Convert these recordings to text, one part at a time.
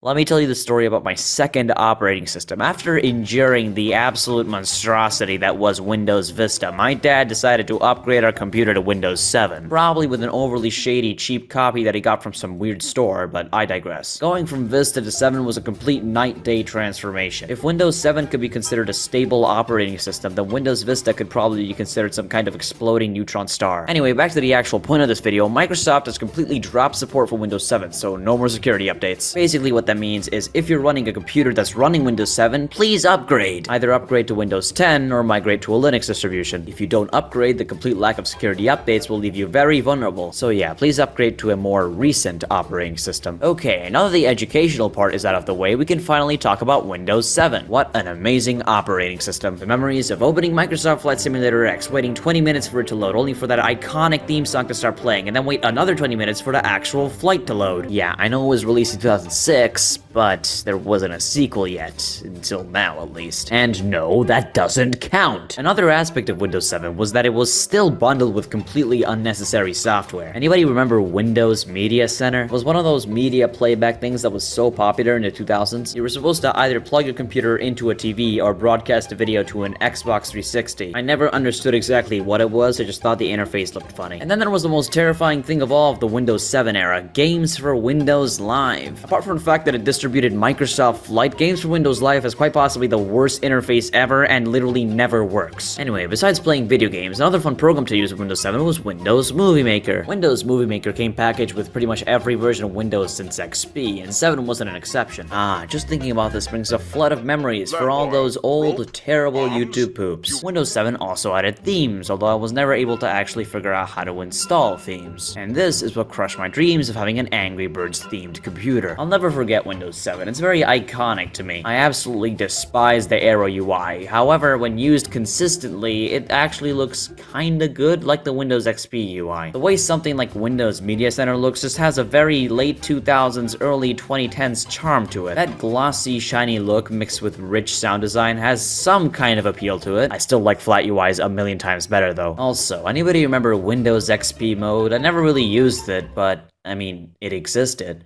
Let me tell you the story about my second operating system. After enduring the absolute monstrosity that was Windows Vista, my dad decided to upgrade our computer to Windows 7. Probably with an overly shady, cheap copy that he got from some weird store, but I digress. Going from Vista to 7 was a complete night-day transformation. If Windows 7 could be considered a stable operating system, then Windows Vista could probably be considered some kind of exploding neutron star. Anyway, back to the actual point of this video, Microsoft has completely dropped support for Windows 7, so no more security updates. Basically what that means is if you're running a computer that's running Windows 7, please upgrade. Either upgrade to Windows 10 or migrate to a Linux distribution. If you don't upgrade, the complete lack of security updates will leave you very vulnerable. So yeah, please upgrade to a more recent operating system. Okay, now that the educational part is out of the way, we can finally talk about Windows 7. What an amazing operating system. The memories of opening Microsoft Flight Simulator X, waiting 20 minutes for it to load, only for that iconic theme song to start playing, and then wait another 20 minutes for the actual flight to load. Yeah, I know it was released in 2006, but there wasn't a sequel yet, until now at least. And no, that doesn't count! Another aspect of Windows 7 was that it was still bundled with completely unnecessary software. Anybody remember Windows Media Center? It was one of those media playback things that was so popular in the 2000s. You were supposed to either plug your computer into a TV or broadcast a video to an Xbox 360. I never understood exactly what it was, I just thought the interface looked funny. And then there was the most terrifying thing of all of the Windows 7 era, games for Windows Live. Apart from the fact that it distributed Microsoft Flight, games for Windows Live has quite possibly the worst interface ever and literally never works. Anyway, besides playing video games, another fun program to use with Windows 7 was Windows Movie Maker. Windows Movie Maker came packaged with pretty much every version of Windows since XP, and 7 wasn't an exception. Just thinking about this brings a flood of memories for all those old, terrible YouTube poops. Windows 7 also added themes, although I was never able to actually figure out how to install themes. And this is what crushed my dreams of having an Angry Birds themed computer. I'll never forget Windows 7. It's very iconic to me. I absolutely despise the Arrow UI. However, when used consistently, it actually looks kinda good, like the Windows XP UI. The way something like Windows Media Center looks just has a very late 2000s, early 2010s charm to it. That glossy, shiny look mixed with rich sound design has some kind of appeal to it. I still like flat UIs a million times better though. Also, anybody remember Windows XP mode? I never really used it, but I mean, it existed.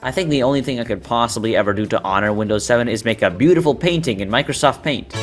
I think the only thing I could possibly ever do to honor Windows 7 is make a beautiful painting in Microsoft Paint.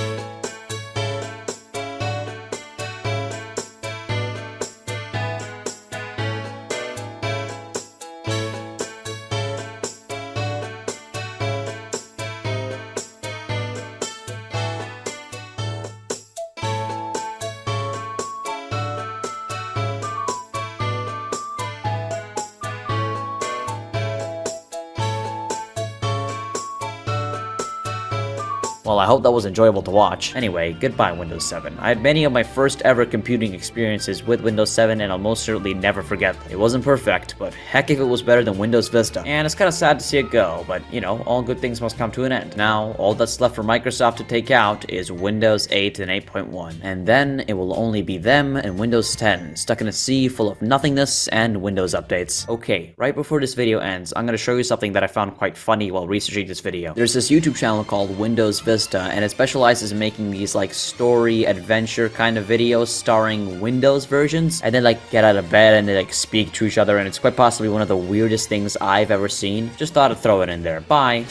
Well, I hope that was enjoyable to watch. Anyway, goodbye Windows 7. I had many of my first ever computing experiences with Windows 7 and I'll most certainly never forget them. It wasn't perfect, but heck if it was better than Windows Vista. And it's kinda sad to see it go, but you know, all good things must come to an end. Now, all that's left for Microsoft to take out is Windows 8 and 8.1. And then it will only be them and Windows 10, stuck in a sea full of nothingness and Windows updates. Okay, right before this video ends, I'm gonna show you something that I found quite funny while researching this video. There's this YouTube channel called Windows Vista, and it specializes in making these like story adventure kind of videos starring Windows versions, and they like get out of bed and they like speak to each other, and it's quite possibly one of the weirdest things I've ever seen. Just thought I'd throw it in there. Bye.